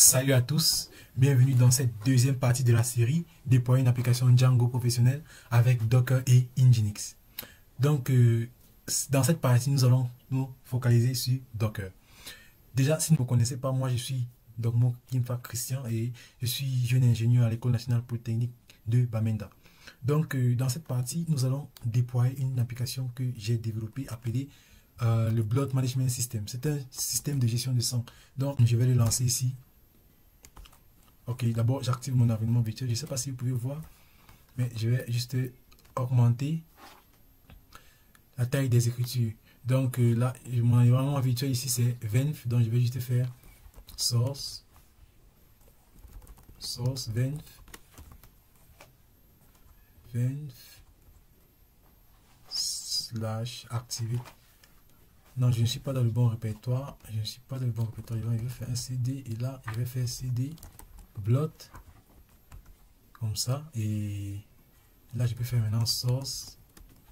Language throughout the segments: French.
Salut à tous, bienvenue dans cette deuxième partie de la série déployer une application Django professionnelle avec Docker et Nginx. Donc, dans cette partie, nous allons nous focaliser sur Docker. Déjà, si vous ne me connaissez pas, moi je suis Dogmo Kimfa Christian et je suis jeune ingénieur à l'École nationale polytechnique de Bamenda. Donc, dans cette partie, nous allons déployer une application que j'ai développée appelée le Blood Management System. C'est un système de gestion de son. Donc, je vais le lancer ici. Ok, d'abord j'active mon environnement virtuel. Je ne sais pas si vous pouvez voir, mais je vais juste augmenter la taille des écritures. Donc là, mon environnement virtuel ici c'est venv. Donc je vais juste faire source venv slash activate. Non, je ne suis pas dans le bon répertoire. Je vais faire un cd et là je vais faire cd blot comme ça, et là je peux faire maintenant source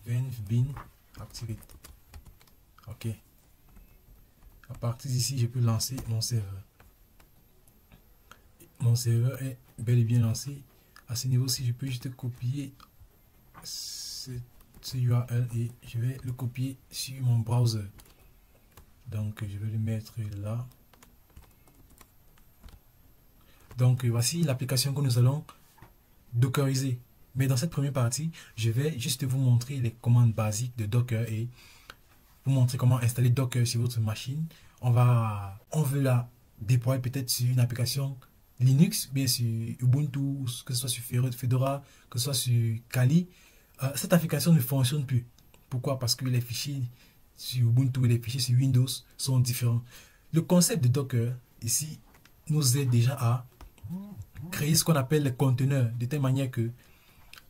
venv bin activate. Ok, à partir d'ici je peux lancer mon serveur. Mon serveur est bel et bien lancé. À ce niveau ci je peux juste copier ce URL et je vais le copier sur mon browser. Donc je vais le mettre là. Donc voici l'application que nous allons dockeriser. Mais dans cette première partie, je vais juste vous montrer les commandes basiques de Docker et vous montrer comment installer Docker sur votre machine. On veut la déployer peut-être sur une application Linux, bien sur Ubuntu, que ce soit sur Fedora, que ce soit sur Kali. Cette application ne fonctionne plus. Pourquoi? Parce que les fichiers sur Ubuntu et les fichiers sur Windows sont différents. Le concept de Docker ici nous aide déjà à créer ce qu'on appelle les conteneurs, de telle manière que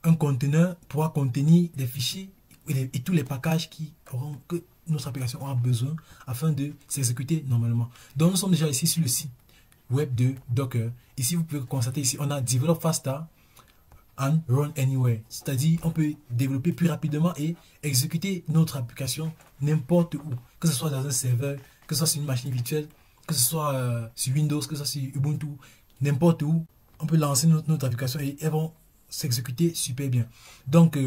un conteneur pourra contenir les fichiers et tous les packages que notre application aura besoin afin de s'exécuter normalement. Donc nous sommes déjà ici sur le site web de Docker. Ici vous pouvez constater, ici on a Develop Faster and Run Anywhere, c'est-à-dire on peut développer plus rapidement et exécuter notre application n'importe où, que ce soit dans un serveur, que ce soit sur une machine virtuelle, que ce soit sur Windows, que ce soit sur Ubuntu, n'importe où, on peut lancer notre application et elles vont s'exécuter super bien. Donc,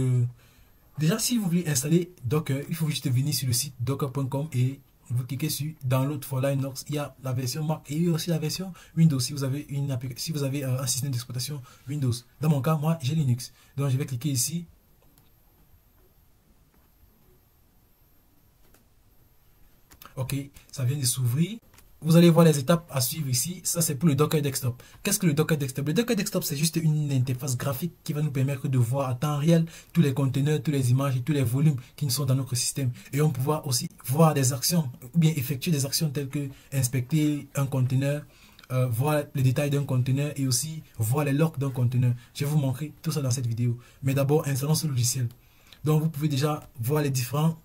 déjà, si vous voulez installer Docker, il faut juste venir sur le site docker.com et vous cliquez sur Download for Linux. Il y a la version Mac et il y a aussi la version Windows si vous avez un système d'exploitation Windows. Dans mon cas, moi, j'ai Linux. Donc, je vais cliquer ici. Ok, ça vient de s'ouvrir. Vous allez voir les étapes à suivre ici. Ça, c'est pour le Docker Desktop. Qu'est-ce que le Docker Desktop? Le Docker Desktop, c'est juste une interface graphique qui va nous permettre de voir à temps réel tous les conteneurs, toutes les images et tous les volumes qui sont dans notre système. Et on peut aussi voir des actions ou bien effectuer des actions telles que inspecter un conteneur, voir les détails d'un conteneur et aussi voir les logs d'un conteneur. Je vais vous montrer tout ça dans cette vidéo. Mais d'abord, installons ce logiciel. Donc, vous pouvez déjà voir les différents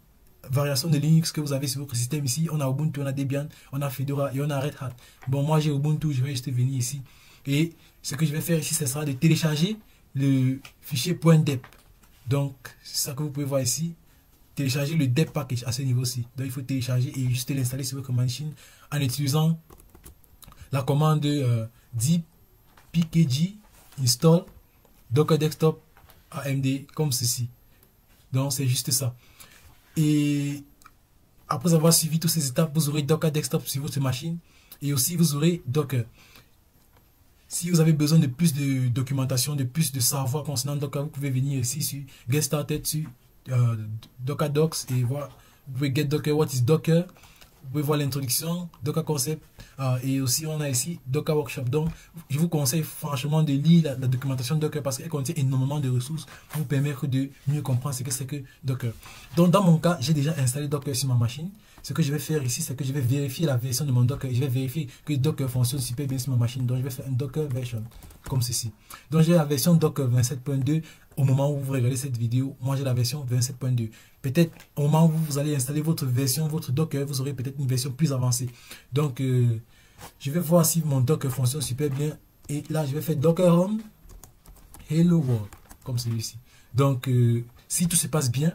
variations de Linux que vous avez sur votre système. Ici on a Ubuntu, on a Debian, on a Fedora et on a Red Hat. Bon, moi j'ai Ubuntu, je vais juste venir ici et ce que je vais faire ici, ce sera de télécharger le fichier .deb. Donc c'est ça que vous pouvez voir ici, télécharger le deb package à ce niveau-ci. Donc il faut télécharger et juste l'installer sur votre machine en utilisant la commande dpkg install docker desktop AMD comme ceci. Donc c'est juste ça. Et après avoir suivi toutes ces étapes, vous aurez Docker Desktop sur votre machine et aussi vous aurez Docker. Si vous avez besoin de plus de documentation, de plus de savoir concernant Docker, vous pouvez venir ici sur Get Started sur Docker Docs et voir. Vous pouvez Get Docker, What is Docker. Vous pouvez voir l'introduction, Docker Concept et aussi on a ici Docker Workshop. Donc je vous conseille franchement de lire la documentation Docker parce qu'elle contient énormément de ressources pour vous permettre de mieux comprendre ce que c'est que Docker. Donc dans mon cas, j'ai déjà installé Docker sur ma machine. Ce que je vais faire ici, c'est que je vais vérifier la version de mon Docker et je vais vérifier que Docker fonctionne super bien sur ma machine. Donc je vais faire un Docker version comme ceci. Donc j'ai la version Docker 27.2. Au moment où vous regardez cette vidéo, moi j'ai la version 27.2. Peut-être au moment où vous allez installer votre version, votre Docker, vous aurez peut-être une version plus avancée. Donc je vais voir si mon Docker fonctionne super bien. Et là je vais faire Docker Home Hello World comme celui-ci. Donc si tout se passe bien,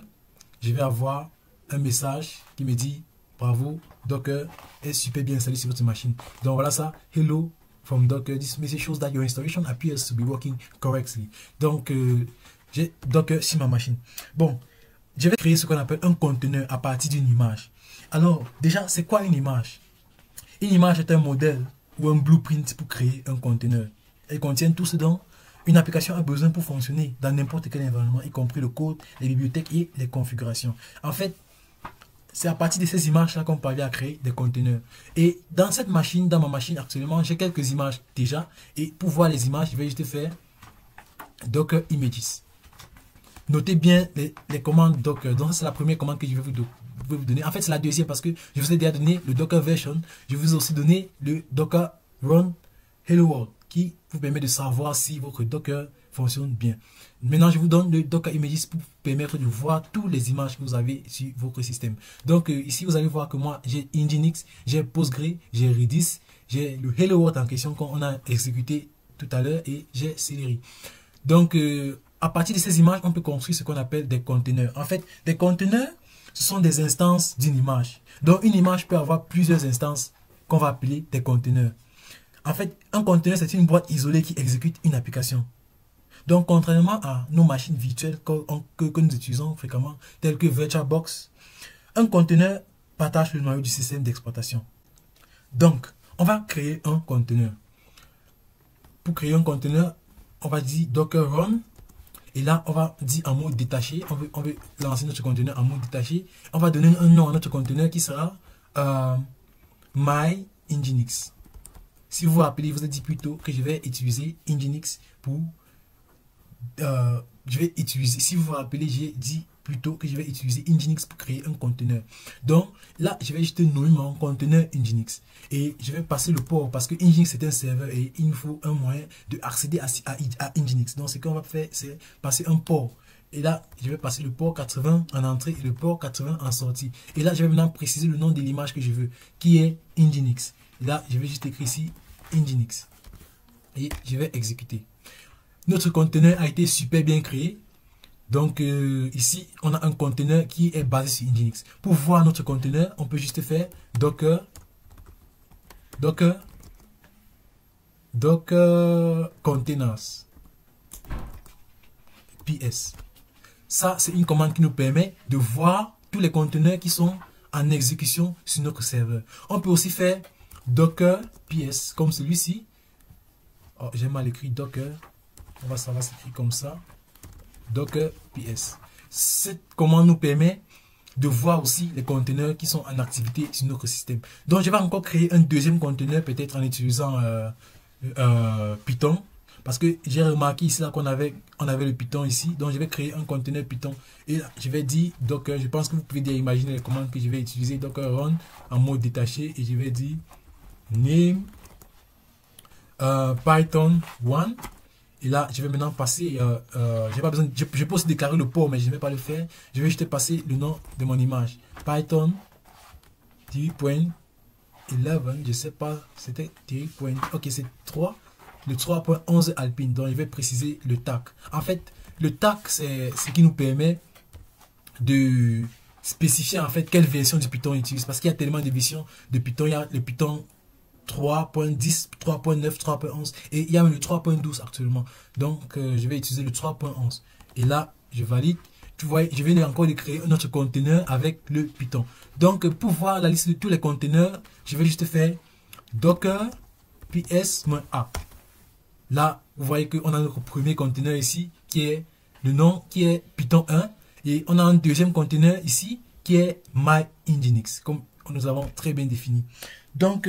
je vais avoir un message qui me dit bravo, Docker est super bien installé sur votre machine. Donc voilà ça, Hello from Docker, this message shows that your installation appears to be working correctly. Donc, j'ai Docker sur ma machine. Bon, je vais créer ce qu'on appelle un conteneur à partir d'une image. Alors, déjà, c'est quoi une image? Une image est un modèle ou un blueprint pour créer un conteneur. Elle contient tout ce dont une application a besoin pour fonctionner dans n'importe quel environnement, y compris le code, les bibliothèques et les configurations. En fait, c'est à partir de ces images-là qu'on parvient à créer des conteneurs. Et dans cette machine, dans ma machine actuellement, j'ai quelques images déjà. Et pour voir les images, je vais juste faire Docker Images. Notez bien les commandes Docker. Donc, c'est la première commande que je vais vous donner. En fait, c'est la deuxième parce que je vous ai déjà donné le Docker Version. Je vous ai aussi donné le Docker Run Hello World qui vous permet de savoir si votre Docker fonctionne bien. Maintenant, je vous donne le Docker Images pour vous permettre de voir toutes les images que vous avez sur votre système. Donc, ici, vous allez voir que moi, j'ai Nginx, j'ai Postgre, j'ai Redis, j'ai le Hello World en question qu'on a exécuté tout à l'heure et j'ai Celery. Donc, à partir de ces images, on peut construire ce qu'on appelle des conteneurs. En fait, des conteneurs, ce sont des instances d'une image. Donc, une image peut avoir plusieurs instances qu'on va appeler des conteneurs. En fait, un conteneur, c'est une boîte isolée qui exécute une application. Donc, contrairement à nos machines virtuelles que nous utilisons fréquemment, telles que VirtualBox, un conteneur partage le noyau du système d'exploitation. Donc, on va créer un conteneur. Pour créer un conteneur, on va dire Docker Run. Et là, on va dire en mode détaché. On veut lancer notre conteneur en mode détaché. On va donner un nom à notre conteneur qui sera My Nginx. Si vous vous rappelez, je vous ai dit plutôt que je vais utiliser Nginx pour... si vous vous rappelez, j'ai dit plutôt que je vais utiliser Nginx pour créer un conteneur. Donc là, je vais juste nommer mon conteneur Nginx. Et je vais passer le port parce que Nginx c'est un serveur et il nous faut un moyen de accéder à Nginx. Donc ce qu'on va faire, c'est passer un port. Et là, je vais passer le port 80 en entrée et le port 80 en sortie. Et là, je vais maintenant préciser le nom de l'image que je veux, qui est Nginx. Et là, je vais juste écrire ici Nginx. Et je vais exécuter. Notre conteneur a été super bien créé. Donc ici, on a un conteneur qui est basé sur Nginx. Pour voir notre conteneur, on peut juste faire Docker Containers PS. Ça, c'est une commande qui nous permet de voir tous les conteneurs qui sont en exécution sur notre serveur. On peut aussi faire Docker PS, comme celui-ci. Oh, j'ai mal écrit Docker. Ça va s'écrire comme ça. Docker PS. Cette commande nous permet de voir aussi les conteneurs qui sont en activité sur notre système. Donc, je vais encore créer un deuxième conteneur, peut-être en utilisant Python. Parce que j'ai remarqué ici qu'on avait le Python ici. Donc, je vais créer un conteneur Python. Et là, je vais dire Docker. Je pense que vous pouvez déjà imaginer les commandes que je vais utiliser. Docker Run en mode détaché. Et je vais dire name Python 1. Et là, je vais maintenant passer, j'ai pas besoin, je peux aussi déclarer le port, mais je ne vais pas le faire. Je vais juste passer le nom de mon image. Python 10.11, je sais pas, c'était 10. Ok, c'est 3, le 3.11 Alpine. Donc, je vais préciser le tag. En fait, le tag, c'est ce qui nous permet de spécifier en fait quelle version du Python on utilise. Parce qu'il y a tellement de versions de Python. Il y a le Python 3.10, 3.9, 3.11 et il y a le 3.12 actuellement. Donc, je vais utiliser le 3.11. Et là, je valide. Tu vois, je viens encore de créer un autre conteneur avec le Python. Donc, pour voir la liste de tous les conteneurs, je vais juste faire Docker ps-a. Là, vous voyez qu'on a notre premier conteneur ici qui est le nom qui est Python 1. Et on a un deuxième conteneur ici qui est My Nginx, comme nous avons très bien défini. Donc,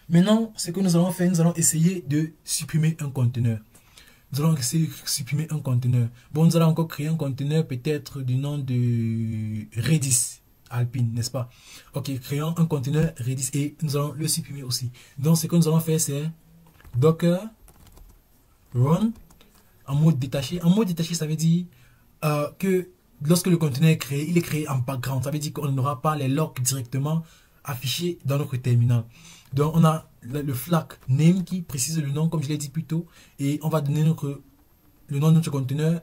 maintenant, ce que nous allons faire, nous allons essayer de supprimer un conteneur. Nous allons essayer de supprimer un conteneur. Bon, nous allons encore créer un conteneur peut-être du nom de Redis Alpine, n'est-ce pas? Ok, créons un conteneur Redis et nous allons le supprimer aussi. Donc, ce que nous allons faire, c'est Docker Run en mode détaché. En mode détaché, ça veut dire que lorsque le conteneur est créé, il est créé en background. Ça veut dire qu'on n'aura pas les logs directement affichés dans notre terminal. Donc, on a le flag name qui précise le nom, comme je l'ai dit plus tôt. Et on va donner le nom de notre conteneur.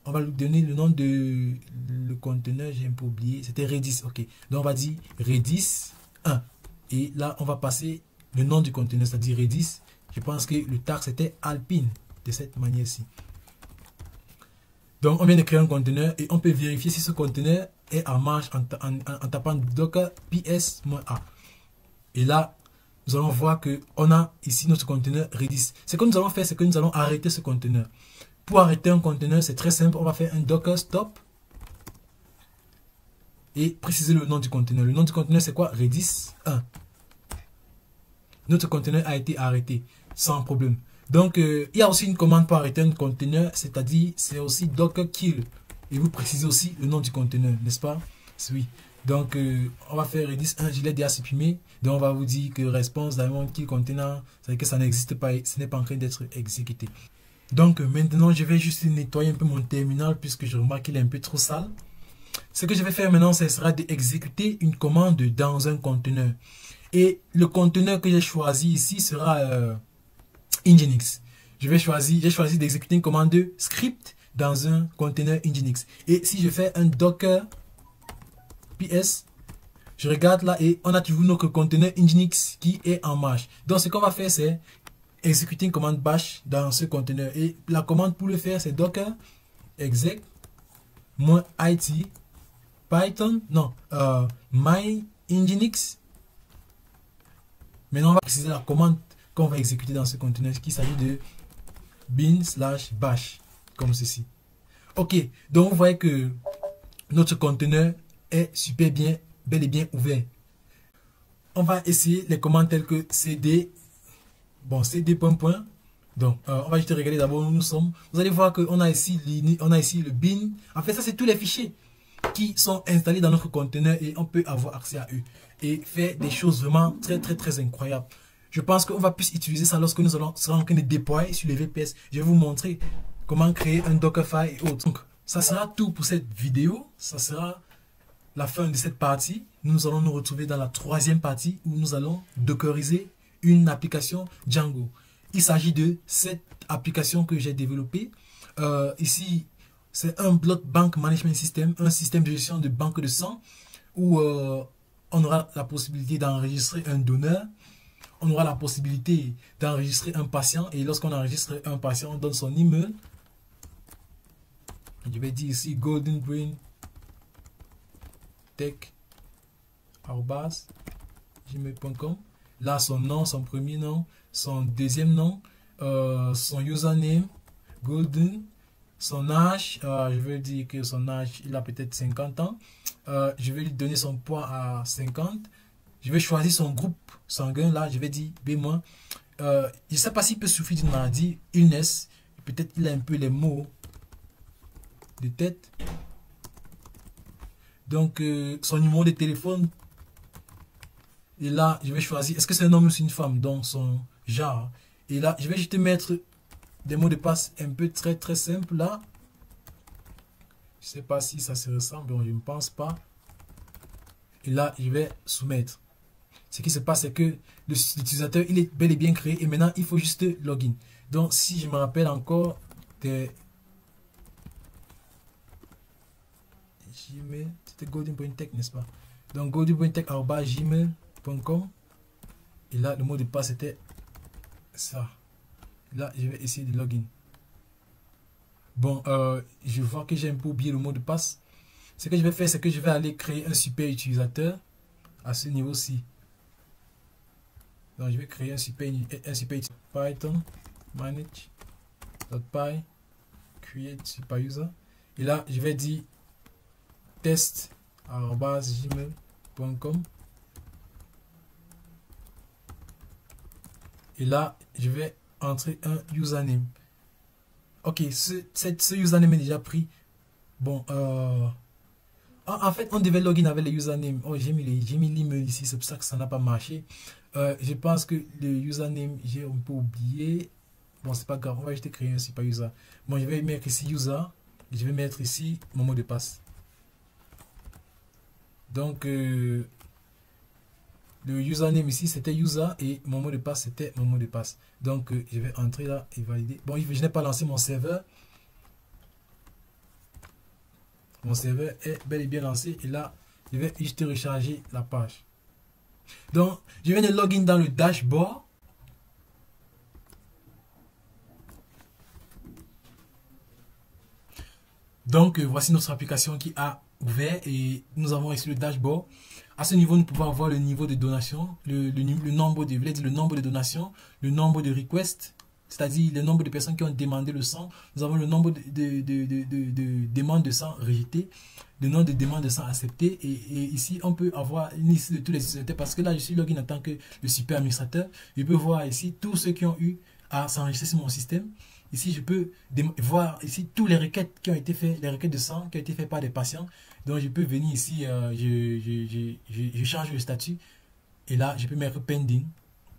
On va lui donner le nom de le conteneur, j'ai un peu oublié. C'était Redis, ok. Donc, on va dire Redis 1. Et là, on va passer le nom du conteneur, c'est-à-dire Redis. Je pense que le tag c'était Alpine, de cette manière-ci. Donc, on vient de créer un conteneur et on peut vérifier si ce conteneur est en marche en tapant docker ps-a. Et là, nous allons voir que on a ici notre conteneur Redis. Ce que nous allons faire, c'est que nous allons arrêter ce conteneur. Pour arrêter un conteneur, c'est très simple. On va faire un docker stop et préciser le nom du conteneur. Le nom du conteneur, c'est quoi? Redis 1. Notre conteneur a été arrêté sans problème. Donc, il y a aussi une commande pour arrêter un conteneur, c'est-à-dire, c'est aussi docker kill. Et vous précisez aussi le nom du conteneur, n'est-ce pas? Oui. Donc, on va faire Redis 1, je l'ai déjà supprimé. Donc, on va vous dire que response diamond kill container, c'est-à-dire que ça n'existe pas, ce n'est pas en train d'être exécuté. Donc, maintenant, je vais juste nettoyer un peu mon terminal puisque je remarque qu'il est un peu trop sale. Ce que je vais faire maintenant, ce sera d'exécuter une commande dans un conteneur. Et le conteneur que j'ai choisi ici sera Nginx. J'ai choisi d'exécuter une commande de script dans un conteneur Nginx. Et si je fais un docker ps, je regarde là et on a toujours notre conteneur Nginx qui est en marche. Donc ce qu'on va faire, c'est exécuter une commande bash dans ce conteneur. Et la commande pour le faire, c'est docker exec -it python, non, my nginx. Maintenant, on va préciser la commande qu'on va exécuter dans ce conteneur, qui s'agit de bin/bash, comme ceci. Ok, donc vous voyez que notre conteneur est super bien, bel et bien ouvert. On va essayer les commandes telles que cd, bon, cd point. Donc, on va juste regarder d'abord où nous sommes. Vous allez voir qu'on a ici le bin. En fait, ça, c'est tous les fichiers qui sont installés dans notre conteneur et on peut avoir accès à eux et faire des choses vraiment très incroyables. Je pense qu'on va plus utiliser ça lorsque nous serons en train de déployer sur les VPS. Je vais vous montrer comment créer un Dockerfile et autres. Donc, ça sera tout pour cette vidéo. Ça sera la fin de cette partie. Nous allons nous retrouver dans la troisième partie où nous allons dockeriser une application Django. Il s'agit de cette application que j'ai développée. Ici, c'est un Blood Bank Management System, un système de gestion de banque de sang où on aura la possibilité d'enregistrer un donneur. On aura la possibilité d'enregistrer un patient et lorsqu'on enregistre un patient, on donne son email. Je vais dire ici goldenbraintech@gmail.com. Là, son nom, son premier nom, son deuxième nom, son username, Golden, son âge, je vais dire que son âge, il a peut-être 50 ans. Je vais lui donner son poids à 50. Je vais choisir son groupe sanguin, là, je vais dire B-. Je ne sais pas s'il peut souffrir d'une maladie, illness, peut-être il a un peu les mots de tête. Donc, son numéro de téléphone. Et là, je vais choisir, est-ce que c'est un homme ou c'est une femme, donc son genre. Et là, je vais juste mettre des mots de passe un peu très simples là. Je ne sais pas si ça se ressemble, donc je ne pense pas. Et là, je vais soumettre. Ce qui se passe, c'est que l'utilisateur, il est bel et bien créé et maintenant, il faut juste login. Donc, si je me rappelle encore des Gmail, c'était golden.tech, n'est-ce pas? Donc, golden.tech@gmail.com. Et là, le mot de passe était ça. Là, je vais essayer de login. Bon, je vois que j'ai un peu oublié le mot de passe. Ce que je vais faire, c'est que je vais aller créer un super utilisateur à ce niveau-ci. Donc, je vais créer un super utilisateur. Python manage.py create super user. Et là, je vais dire test@gmail.com. Et là, je vais entrer un username. Ok, ce username est déjà pris. Bon, en fait, on devait login avec le username. Oh, j'ai mis l'email ici, c'est pour ça que ça n'a pas marché. Je pense que le username, j'ai un peu oublié. Bon, c'est pas grave, on va juste créer un super user. Bon, je vais mettre ici user. Je vais mettre ici mon mot de passe. Donc, le username ici, c'était user et mon mot de passe, c'était mon mot de passe. Donc, je vais entrer là et valider. Bon, je n'ai pas lancé mon serveur. Mon serveur est bel et bien lancé. Et là, je vais juste recharger la page. Donc, je viens de login dans le dashboard. Donc, voici notre application qui a ouvert et nous avons ici le dashboard. À ce niveau, nous pouvons avoir le niveau de donation, le nombre de donations, le nombre de requests, c'est-à-dire le nombre de personnes qui ont demandé le sang. Nous avons le nombre de demandes de sang rejetées, le nombre de demandes de sang acceptées. Et ici, on peut avoir une liste de tous les utilisateurs parce que là, je suis login en tant que le super administrateur. Je peux voir ici tous ceux qui ont eu à s'enregistrer sur mon système. Ici, je peux voir ici tous les requêtes qui ont été faites, les requêtes de sang qui ont été faites par des patients. Donc, je peux venir ici, je change le statut et là, je peux mettre pending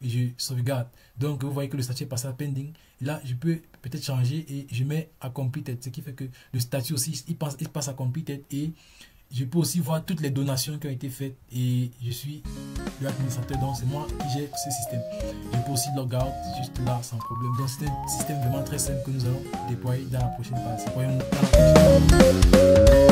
et je sauvegarde. Donc, vous voyez que le statut est passé à pending. Et là, je peux peut-être changer et je mets à completed, ce qui fait que le statut aussi, il passe à completed et je peux aussi voir toutes les donations qui ont été faites et je suis l'administrateur, donc c'est moi qui gère ce système. Je peux aussi log out juste là sans problème. Donc c'est un système vraiment très simple que nous allons déployer dans la prochaine phase. Voyons dans la prochaine.